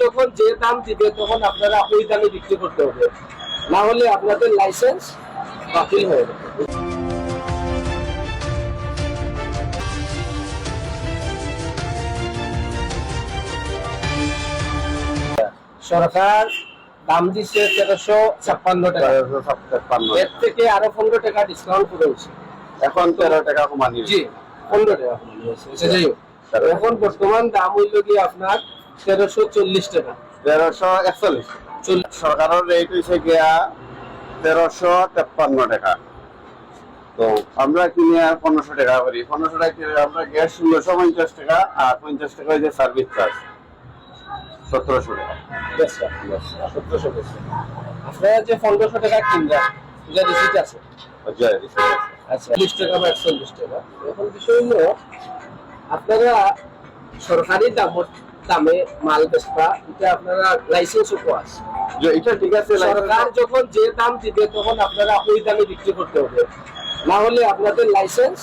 যখন যে দাম দিবে তখন আপনারা ওই দামে বিক্রি করতে হবে, না হলে আপনাদের লাইসেন্স বাতিল হয়ে যাবে। সরকার দাম দিচ্ছে 1356 টাকা, এর থেকে আরো 15 টাকা ডিসকাউন্ট করে হচ্ছে, এখন 13 টাকা কমানি। জি 15 টাকা কমানি হয়েছে। যাই হোক, এখন বর্তমান দাম হইল কি আপনার 1340 টাকা, 1341। সরকারের রেট হয়েছে গিয়া 1353 টাকা। তো আমরা কিনে আর 1500 টাকা করি, 1500 টাকা কিনে আমরা গ্যাস 1650 টাকা, আর 50 টাকা হয়েছে সার্ভিস চার্জ, 1700 টাকা। আপনারা যে 1500 টাকা কিনবেন যে রিসিট আছে, আচ্ছা আচ্ছা 40 টাকা বা 41 টাকা। এখন বিষয় হলো আপনারা সরকারি দামে মাল বেচবা, এটা আপনারা লাইসেন্স উপর আছে, এটা ঠিক আছে। সরকার যখন যে দাম দিবে তখন আপনারা ওই দামে বিক্রি করতে হবে, না হলে আপনাদের লাইসেন্স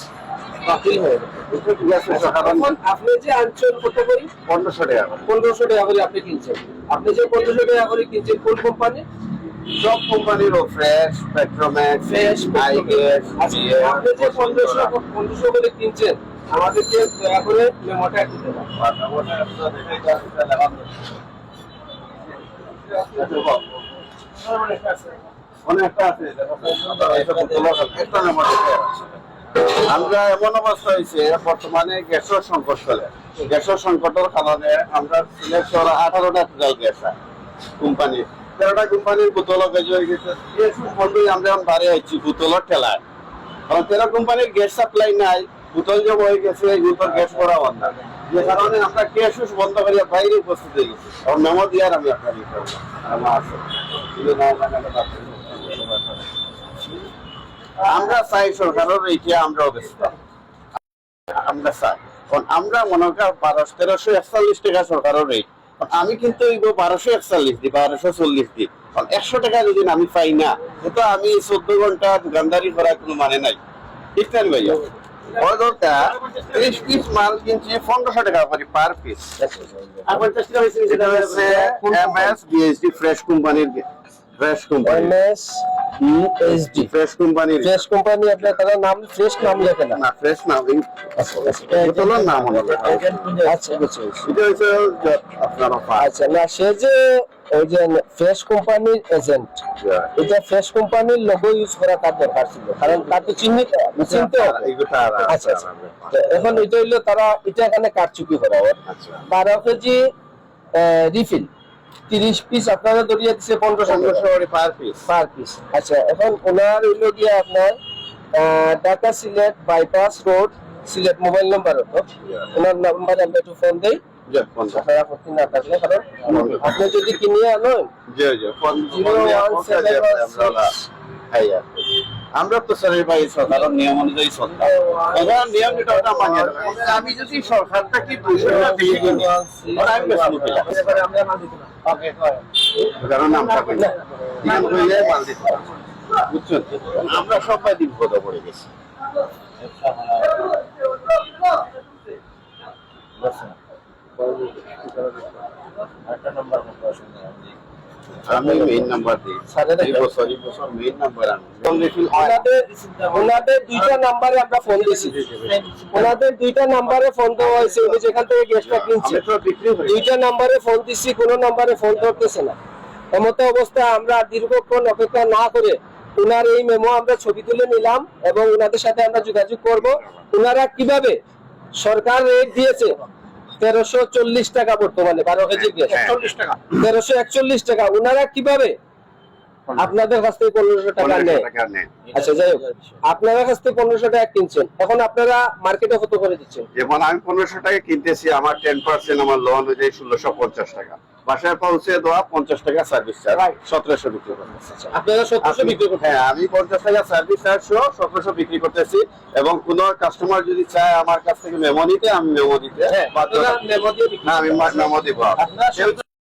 বাতিল হয়ে যাবে। এটা ঠিক আছে। এখন আপনি যে আনছেন কত করে? 1500 টাকা। 1500 টাকা করে আপনি কিনছেন। আপনি যে 1500 টাকা করে কিনছেন কোন কোম্পানি? সব কোম্পানির ফ্রেশ, পেট্রোম্যাক্স, ফ্রেশ, আইগেস। আপনি যে 1500 করে কিনছেন, আমাদেরকে দয়া করে মেমোটা একটু দেবেন। অনেকটা আছে। আমরা এমন অবস্থা হয়েছে বর্তমানে গ্যাসের সংকট চলে। গ্যাসের সংকটের কারণে আমরা সিলেট শহরে 18টা টোটাল গ্যাস কোম্পানি, 13টা কোম্পানির বোতল গেজ হয়ে গেছে। বন্ধুই আমরা এখন বাড়ি আইছি বোতলের ঠেলায়, কারণ 13 কোম্পানির গ্যাস সাপ্লাই নাই, বোতল যে হয়ে গেছে এগুলোর গ্যাস করা বন্ধ, যে কারণে আমরা গ্যাস বন্ধ করিয়া বাইরে উপস্থিত হয়ে গেছি। আমার মেমো দিয়ার আমি আপনার আমার আছে। আমরা চাই সরকারের এইটা আমরা ব্যস্ত, আমরা চাই, কারণ আমরা মনে করি 1341 টাকা সরকারের রেট, আমি কিন্তু 1241 দিই, 1240 দিই, কারণ 100 টাকা যদি আমি পাই না, তো আমি 14 ঘন্টা দোকানদারি করার কোনো মানে নাই। ঠিক না ভাইয়া? ওই দরটা 30 পিস মাল কিনছি 1500 টাকা করে per piece. MS BSD fresh কোম্পানির, fresh company, MS BSD fresh কোম্পানির, ফ্রেশ কোম্পানি। আপনার তার নাম ফ্রেশ নাম লেখে না? না ফ্রেশ না, বোতলের নাম হলো। আচ্ছা বুঝছি। এটা হচ্ছে আপনার অফার। আচ্ছা, না সে যে ওই যে ফ্রেশ কোম্পানির এজেন্ট, এটা ফ্রেশ কোম্পানির লোগো ইউজ করা তার দরকার ছিল, কারণ তার তো চিহ্নিত চিনতে হবে। আচ্ছা আচ্ছা, এখন এটা হইলো তারা এটা এখানে কারচুপি করা হয়। 12 কেজি রিফিল 30 পিস আপনারা ধরিয়ে দিচ্ছে 1500 পার পিস, পার পিস। আচ্ছা, এখন ওনার হইলো গিয়ে আপনার Dhaka Sylhet bypass road Sylhet, mobile number হতো ওনার নাম্বারে আমরা একটু ফোন দেই, আপনারা আপত্তি না থাকলে, কারণ আপনি যদি কিনিয়ে আনেন আমরা তো স্যারের ভাই সরকারের নিয়ম অনুযায়ী চলতাম, নিয়ম যেটা মানি। আমি যদি সরকারটা কি 200 টাকা দিয়ে কিনি, আমি বেশি নিতে যাবো, কারণ আমরা কইলে মাল দিতে বুঝছেন। আমরা সবাই দিন কথা পড়ে গেছি। আমি মেইন নাম্বার দিই, এই বছর মেইন নাম্বার আমি ওনাদের দুইটা নাম্বারে আমরা ফোন দিয়েছি, ওনাদের দুইটা নাম্বারে ফোন দেওয়া হয়েছে, উনি যেখান থেকে গ্যাসটা কিনছে দুইটা নাম্বারে ফোন দিচ্ছি, কোনো নাম্বারে ফোন ধরতেছে না। এমতো অবস্থায় আমরা দীর্ঘক্ষণ অপেক্ষা না করে উনার এই মেমো আমরা ছবি তুলে নিলাম এবং উনাদের সাথে আমরা যোগাযোগ করব। উনারা কিভাবে সরকার রেট দিয়েছে 1340 টাকা, বর্তমানে 12 কেজি গ্যাস 1341 টাকা, উনারা কিভাবে আপনাদের কাছ থেকে 1500 টাকা নেয়? আচ্ছা যাই হোক, আপনারা কাছ থেকে 1500 টাকা কিনছেন, এখন আপনারা মার্কেটে কত করে দিচ্ছেন? যেমন আমি 1500 টাকা কিনতেছি, আমার 10% আমার লোন হয়ে যায় 1650 টাকা, বাসায় পৌঁছে দেওয়া 50 টাকা সার্ভিস চার্জ, 1700 বিক্রি করতেছি। আপনারা 1700 বিক্রি করতেছেন? হ্যাঁ, আমি 50 টাকা সার্ভিস চার্জ সহ 1700 বিক্রি করতেছি। এবং কোন কাস্টমার যদি চায় আমার কাছ থেকে মেমো নিতে, আমি মেমো দিতে, হ্যাঁ, আপনারা মেমো দিয়ে না আমি মেমো দিব।